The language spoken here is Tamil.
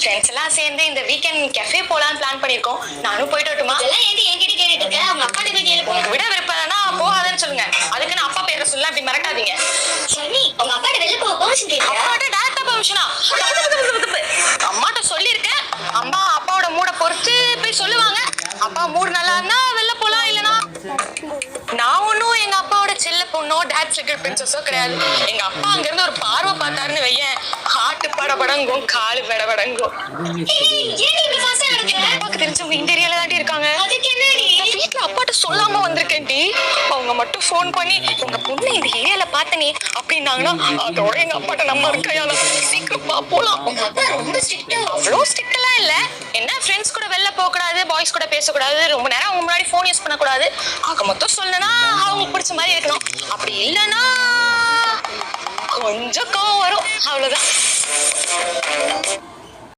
ஃப்ரெண்ட்ஸ் எல்லாம் சேர்ந்து இந்த வீக்கெண்ட் கெஃபே போலான்னு பிளான் பண்ணிருக்கோம். நானும் போயிட்டு வரட்டுமா? இதெல்லாம் ஏன் என்கிட்ட கேட்டுட்டு இருக்க? அவங்க அப்பா கிட்ட கேளு. உங்களுக்கு விட விருப்பம்னா போகாதேன்னு சொல்லுங்க. அதுக்கு நான் அப்பா பேரை சொல்ல அப்படி மறக்காதீங்க. சரி, உங்க அப்பா கிட்ட வெளில போக பெர்மிஷன் கேட்டியா? அப்பாட்ட டைரக்டா பெர்மிஷனா? அம்மாட்ட சொல்லியிருக்கேன். அம்மா அப்பாவோட மூட பொறுத்து போய் சொல்லுவாங்க. அப்பா மூடு நல்லா இருந்தா வெளில போலாம், இல்லனா நான் ஒன்னும் எங்க அப்பாவோட செல்ல பொண்ணோ டாட் செகண்ட் பிரின்சஸோ கிடையாது. எங்க அப்பா அங்க இருந்து ஒரு பார்வை பார்த்தாருன்னு வையேன், ஹார்ட் படபடங்கும், காலு படபடங்கும். அப்பாக்கு தெரிஞ்சவங்க இந்த ஏரியால தாண்டி இருக்காங்க. அதுக்கு என்னடி? வீட்டுல அப்பாட்ட சொல்லாம வந்திருக்கேன் டி. அவங்க மட்டும் போன் பண்ணி உங்க பொண்ணு இந்த ஏரியால பார்த்தனே அப்படின்னாங்கன்னா அதோட எங்க அப்பாட்ட நம்ம இருக்கையால சீக்கிரம் போலாம். உங்க அப்பா ரொம்ப ஸ்ட்ரிக்ட்டா? அவ்வளோ ஸ்ட்ரிக்ட் எல்லாம் இல்ல. என்ன ஃப்ரெண்ட்ஸ் கூட வெளில போக கூடாது, பாய்ஸ் கூட பேசக்கூடாது, ரொம்ப நேரம் அவங்க முன்னாடி போன் யூஸ் பண்ணக்கூடாது. ஆக மொத்தம் சொல்லணும்னா அவங்களுக்கு பிடிச்ச மாதிரி இருக்கணும். அப்படி இல்லைன்னா கொஞ்சம் கோவம் வரும், அவ்வளவுதான்.